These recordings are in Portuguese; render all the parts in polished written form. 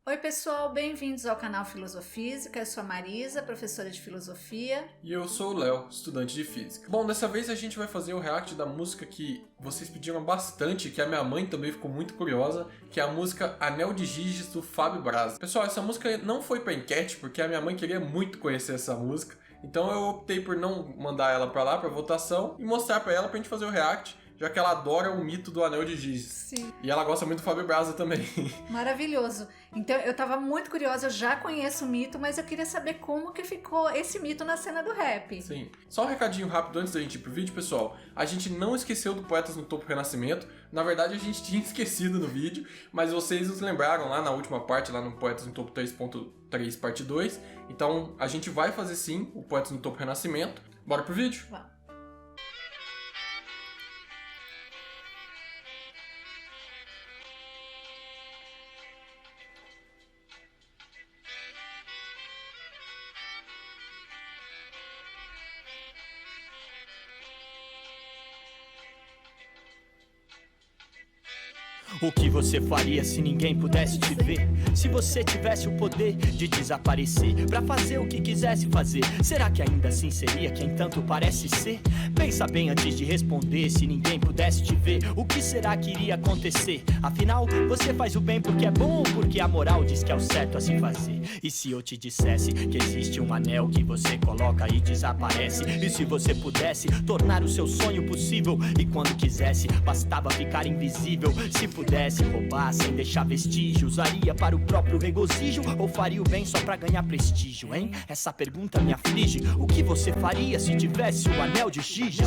Oi pessoal, bem-vindos ao canal Filosofísica, eu sou a Marisa, professora de Filosofia. E eu sou o Léo, estudante de Física. Bom, dessa vez a gente vai fazer o react da música que vocês pediram bastante, que a minha mãe também ficou muito curiosa, que é a música Anel de Giges, do Fábio Braza. Pessoal, essa música não foi pra enquete, porque a minha mãe queria muito conhecer essa música, então eu optei por não mandar ela pra lá, pra votação, e mostrar pra ela pra gente fazer o react, já que ela adora o mito do Anel de Giges. Sim. E ela gosta muito do Fábio Braza também. Maravilhoso. Então eu tava muito curiosa, eu já conheço o mito, mas eu queria saber como que ficou esse mito na cena do rap. Sim. Só um recadinho rápido antes da gente ir pro vídeo, pessoal. A gente não esqueceu do Poetas no Topo Renascimento. Na verdade, a gente tinha esquecido no vídeo, mas vocês nos lembraram lá na última parte, lá no Poetas no Topo 3.3, parte 2. Então, a gente vai fazer sim o Poetas no Topo Renascimento. Bora pro vídeo? Vamos. O que você faria se ninguém pudesse te ver? Se você tivesse o poder de desaparecer pra fazer o que quisesse fazer, será que ainda assim seria quem tanto parece ser? Pensa bem antes de responder. Se ninguém pudesse te ver, o que será que iria acontecer? Afinal, você faz o bem porque é bom ou porque a moral diz que é o certo a se fazer? E se eu te dissesse que existe um anel que você coloca e desaparece? E se você pudesse tornar o seu sonho possível e quando quisesse, bastava ficar invisível? Se pudesse roubar sem deixar vestígio, usaria para o próprio regozijo ou faria o bem só pra ganhar prestígio, hein? Essa pergunta me aflige. O que você faria se tivesse o anel de Giges?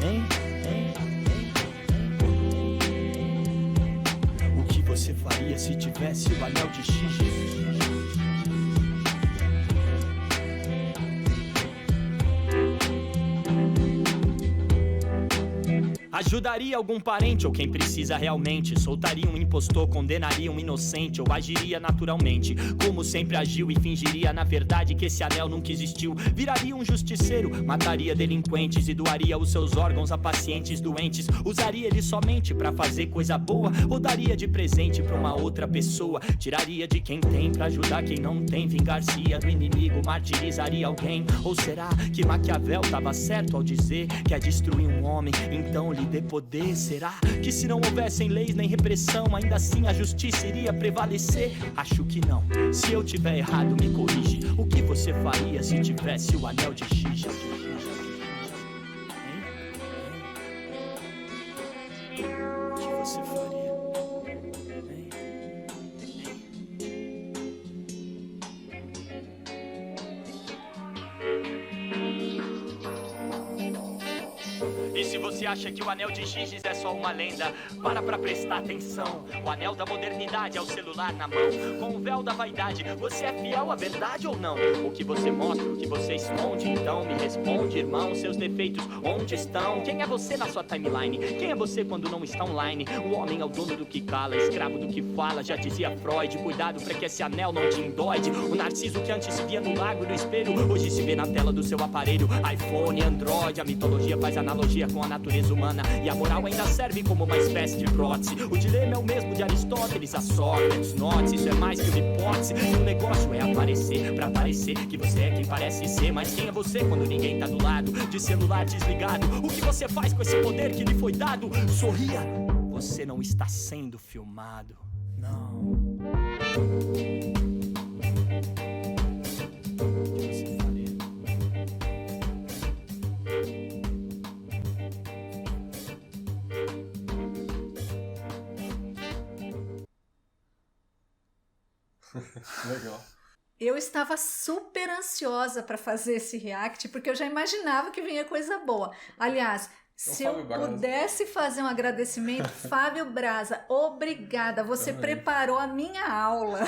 Hein? O que você faria se tivesse o anel de Giges? Ajudaria algum parente ou quem precisa realmente? Soltaria um impostor, condenaria um inocente ou agiria naturalmente, como sempre agiu e fingiria na verdade que esse anel nunca existiu? Viraria um justiceiro, mataria delinquentes e doaria os seus órgãos a pacientes doentes? Usaria ele somente pra fazer coisa boa ou daria de presente pra uma outra pessoa? Tiraria de quem tem pra ajudar quem não tem? Vingar-se-ia do inimigo, martirizaria alguém? Ou será que Maquiavel tava certo ao dizer que é destruir um homem, então lhe dê poder? Será que se não houvessem leis nem repressão, ainda assim a justiça iria prevalecer? Acho que não. Se eu tiver errado, me corrige. O que você faria se tivesse o anel de Giges? O que você faria? E se você acha que o anel de Giges é só uma lenda, para pra prestar atenção. O anel da modernidade é o celular na mão. Com o véu da vaidade, você é fiel à verdade ou não? O que você mostra, o que você esconde? Então me responde, irmão, seus defeitos onde estão? Quem é você na sua timeline? Quem é você quando não está online? O homem é o dono do que cala, escravo do que fala. Já dizia Freud, cuidado pra que esse anel não te endoide. O narciso que antes se via no lago do espelho, hoje se vê na tela do seu aparelho. iPhone, Android, a mitologia faz analogia com a natureza humana e a moral ainda serve como uma espécie de prótese. O dilema é o mesmo de Aristóteles, a Sócrates, note, isso é mais que uma hipótese. E o negócio é aparecer, pra parecer que você é quem parece ser. Mas quem é você quando ninguém tá do lado? De celular desligado, o que você faz com esse poder que lhe foi dado? Sorria, você não está sendo filmado, não. O que você faria? Legal. Eu estava super ansiosa para fazer esse react, porque eu já imaginava que vinha coisa boa. Aliás, se eu pudesse fazer um agradecimento, Fábio Braza, obrigada, você preparou a minha aula.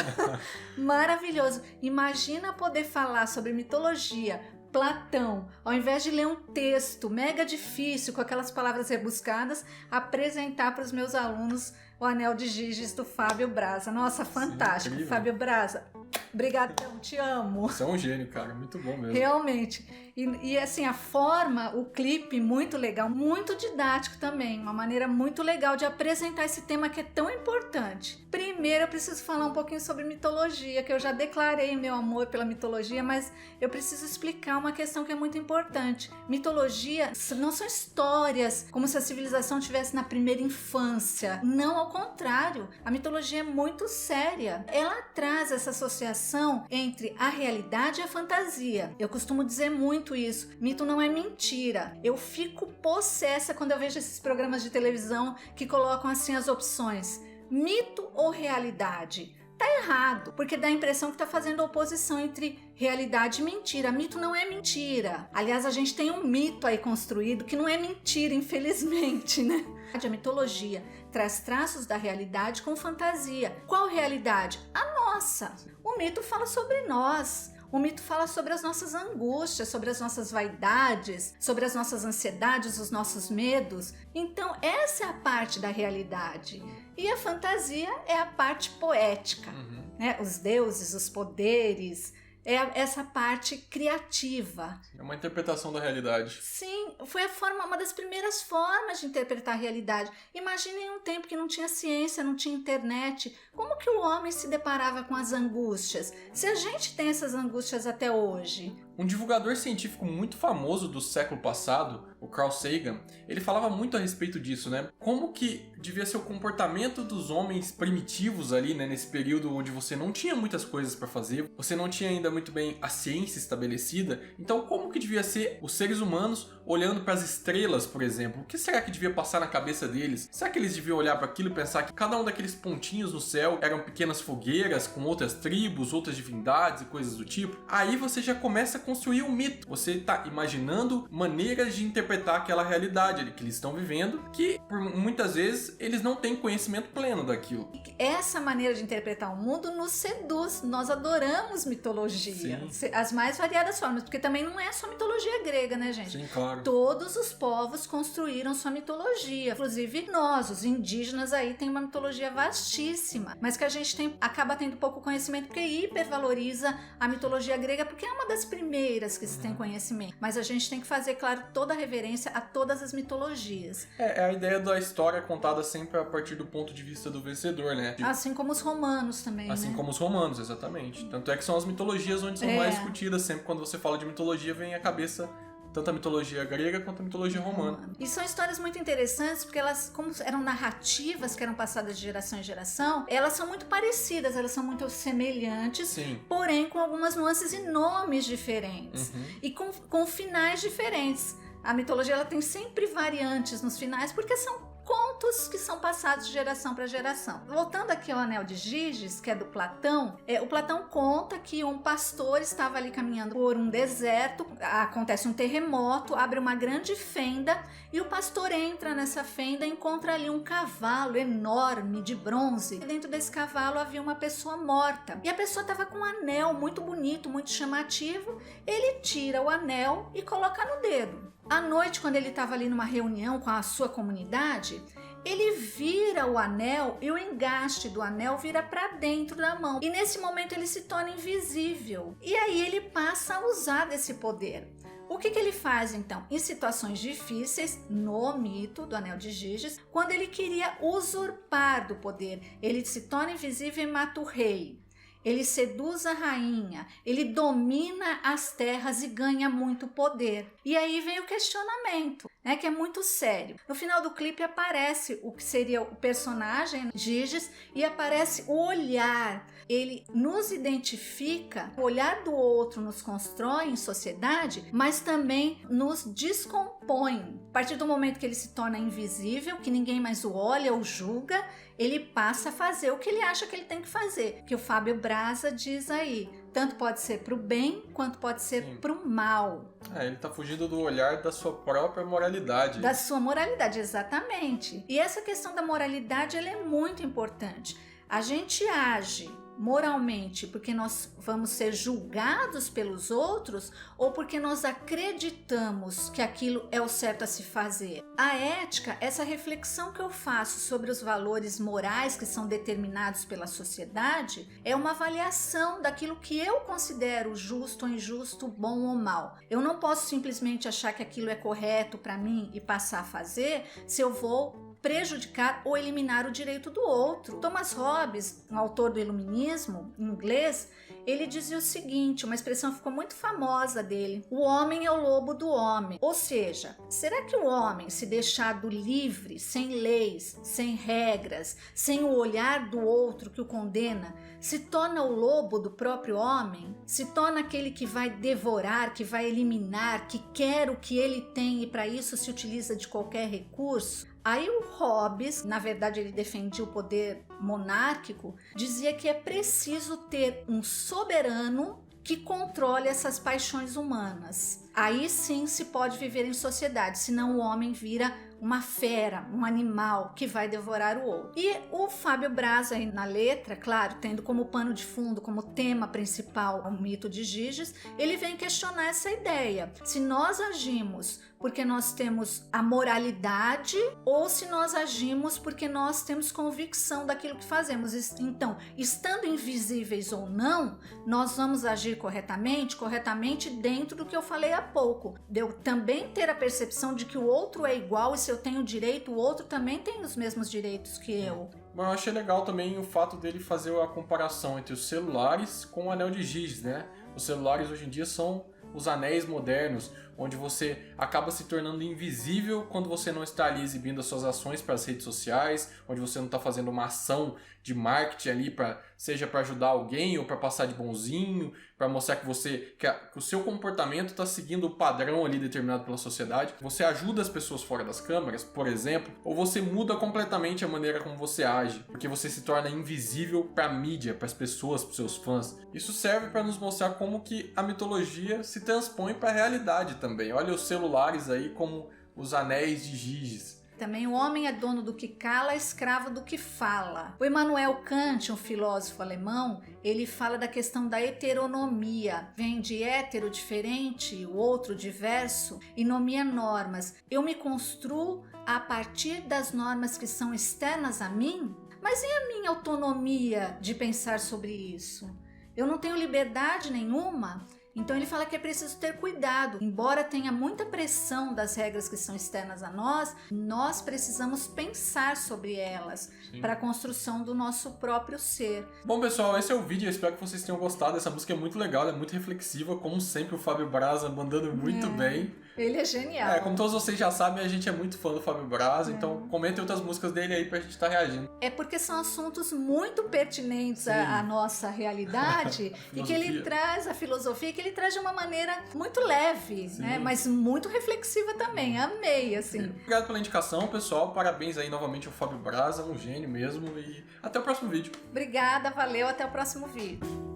Maravilhoso. Imagina poder falar sobre mitologia, Platão, ao invés de ler um texto mega difícil com aquelas palavras rebuscadas, apresentar para os meus alunos o Anel de Giges do Fábio Braza. Nossa, fantástico. Sim, Fábio Braza, Brigadão, te amo. Você é um gênio, cara, muito bom mesmo. Realmente. E assim, a forma, o clipe, muito legal, muito didático também, uma maneira muito legal de apresentar esse tema que é tão importante. Primeiro, eu preciso falar um pouquinho sobre mitologia, que eu já declarei meu amor pela mitologia, mas eu preciso explicar uma questão que é muito importante. Mitologia não são histórias como se a civilização estivesse na primeira infância. Não, ao contrário. A mitologia é muito séria. Ela traz essa associação entre a realidade e a fantasia. Eu costumo dizer muito isso. Mito não é mentira. Eu fico possessa quando eu vejo esses programas de televisão que colocam assim as opções: mito ou realidade? Tá errado, porque dá a impressão que tá fazendo oposição entre realidade e mentira. Mito não é mentira. Aliás, a gente tem um mito aí construído que não é mentira, infelizmente, né? A mitologia traz traços da realidade com fantasia. Qual realidade? A nossa. O mito fala sobre nós. O mito fala sobre as nossas angústias, sobre as nossas vaidades, sobre as nossas ansiedades, os nossos medos. Então, essa é a parte da realidade. E a fantasia é a parte poética, né? Os deuses, os poderes, é essa parte criativa. É uma interpretação da realidade. Sim, foi uma das primeiras formas de interpretar a realidade. Imaginem um tempo que não tinha ciência, não tinha internet. Como que o homem se deparava com as angústias? Se a gente tem essas angústias até hoje. Um divulgador científico muito famoso do século passado, o Carl Sagan, ele falava muito a respeito disso, né? Como que devia ser o comportamento dos homens primitivos ali, né? Nesse período onde você não tinha muitas coisas para fazer, você não tinha ainda muito bem a ciência estabelecida. Então, como que devia ser os seres humanos olhando para as estrelas, por exemplo? O que será que devia passar na cabeça deles? Será que eles deviam olhar para aquilo e pensar que cada um daqueles pontinhos no céu eram pequenas fogueiras com outras tribos, outras divindades e coisas do tipo? Aí você já começa a construir um mito. Você está imaginando maneiras de interpretar aquela realidade que eles estão vivendo, que por muitas vezes eles não têm conhecimento pleno daquilo. Essa maneira de interpretar o mundo nos seduz. Nós adoramos mitologia. Sim. As mais variadas formas, porque também não é só mitologia grega, né, gente? Sim, claro. Todos os povos construíram sua mitologia. Inclusive nós, os indígenas, aí tem uma mitologia vastíssima, mas que a gente acaba tendo pouco conhecimento, porque hipervaloriza a mitologia grega, porque é uma das primeiras que se tem conhecimento. Mas a gente tem que fazer, claro, toda a reverência a todas as mitologias. É a ideia da história contada sempre a partir do ponto de vista do vencedor, né? Assim como os romanos também, Assim, né? como os romanos, exatamente. Tanto é que são as mitologias onde são mais discutidas. Sempre quando você fala de mitologia, vem à cabeça tanto a mitologia grega quanto a mitologia romana. E são histórias muito interessantes, porque elas, como eram narrativas que eram passadas de geração em geração, elas são muito parecidas, elas são muito semelhantes, Sim. Porém com algumas nuances e nomes diferentes. E com finais diferentes. A mitologia ela tem sempre variantes nos finais, porque são contos que são passados de geração para geração. Voltando aqui ao Anel de Giges, que é do Platão, o Platão conta que um pastor estava ali caminhando por um deserto, acontece um terremoto, abre uma grande fenda e o pastor entra nessa fenda e encontra ali um cavalo enorme de bronze. E dentro desse cavalo havia uma pessoa morta e a pessoa estava com um anel muito bonito, muito chamativo. Ele tira o anel e coloca no dedo. À noite, quando ele estava ali numa reunião com a sua comunidade, ele vira o anel e o engaste do anel vira para dentro da mão. E nesse momento ele se torna invisível. E aí ele passa a usar desse poder. O que ele faz então? Em situações difíceis, no mito do Anel de Giges, quando ele queria usurpar do poder, ele se torna invisível e mata o rei. Ele seduz a rainha, ele domina as terras e ganha muito poder. E aí vem o questionamento, né, que é muito sério. No final do clipe aparece o que seria o personagem Giges e aparece o olhar. Ele nos identifica, o olhar do outro nos constrói em sociedade, mas também nos descompõe. A partir do momento que ele se torna invisível, que ninguém mais o olha ou julga, ele passa a fazer o que ele acha que ele tem que fazer, que o Fábio Braza diz aí. Tanto pode ser pro bem, quanto pode ser pro mal. Ele tá fugindo do olhar da sua própria moralidade. Da sua moralidade, exatamente. E essa questão da moralidade, ela é muito importante. a gente age moralmente porque nós vamos ser julgados pelos outros ou porque nós acreditamos que aquilo é o certo a se fazer? A ética, essa reflexão que eu faço sobre os valores morais que são determinados pela sociedade, é uma avaliação daquilo que eu considero justo ou injusto, bom ou mal. Eu não posso simplesmente achar que aquilo é correto para mim e passar a fazer se eu vou prejudicar ou eliminar o direito do outro. Thomas Hobbes, um autor do iluminismo, em inglês, ele dizia o seguinte, uma expressão que ficou muito famosa dele: o homem é o lobo do homem. Ou seja, será que o homem, se deixado livre, sem leis, sem regras, sem o olhar do outro que o condena, se torna o lobo do próprio homem? Se torna aquele que vai devorar, que vai eliminar, que quer o que ele tem e para isso se utiliza de qualquer recurso? Aí o Hobbes, na verdade ele defendia o poder monárquico, dizia que é preciso ter um soberano que controle essas paixões humanas. Aí sim se pode viver em sociedade, senão o homem vira uma fera, um animal que vai devorar o outro. E o Fábio Braz aí na letra, claro, tendo como pano de fundo, como tema principal o mito de Giges, ele vem questionar essa ideia. Se nós agimos porque nós temos a moralidade ou se nós agimos porque nós temos convicção daquilo que fazemos. Então, estando invisíveis ou não, nós vamos agir corretamente dentro do que eu falei há pouco. De eu também ter a percepção de que o outro é igual e se eu tenho direito, o outro também tem os mesmos direitos que eu. Mas eu achei legal também o fato dele fazer a comparação entre os celulares com o anel de Giges, né? Os celulares hoje em dia são os anéis modernos, onde você acaba se tornando invisível quando você não está ali exibindo as suas ações para as redes sociais, onde você não está fazendo uma ação de marketing ali, seja para ajudar alguém ou para passar de bonzinho, para mostrar que o seu comportamento está seguindo o padrão ali determinado pela sociedade. Você ajuda as pessoas fora das câmeras, por exemplo, ou você muda completamente a maneira como você age, porque você se torna invisível para a mídia, para as pessoas, para os seus fãs. Isso serve para nos mostrar como que a mitologia se transpõe para a realidade também. Olha os celulares aí como os anéis de Giges. Também o homem é dono do que cala, escravo do que fala. O Immanuel Kant, um filósofo alemão, ele fala da questão da heteronomia. Vem de hétero, diferente, o outro, diverso, e nomia normas. Eu me construo a partir das normas que são externas a mim? Mas e a minha autonomia de pensar sobre isso? Eu não tenho liberdade nenhuma? Então ele fala que é preciso ter cuidado. Embora tenha muita pressão das regras que são externas a nós, nós precisamos pensar sobre elas para a construção do nosso próprio ser. Bom, pessoal, esse é o vídeo. Eu espero que vocês tenham gostado. Essa música é muito legal, ela é muito reflexiva. Como sempre, o Fábio Braz mandando muito bem. Ele é genial. Como todos vocês já sabem, a gente é muito fã do Fábio Braz, então comentem outras músicas dele aí pra gente estar reagindo. É porque são assuntos muito pertinentes à nossa realidade e que ele traz a filosofia, que ele traz de uma maneira muito leve, né? Mas muito reflexiva também. Amei, assim. Obrigado pela indicação, pessoal. Parabéns aí novamente ao Fábio Braz, é um gênio mesmo. E até o próximo vídeo. Obrigada, valeu, até o próximo vídeo.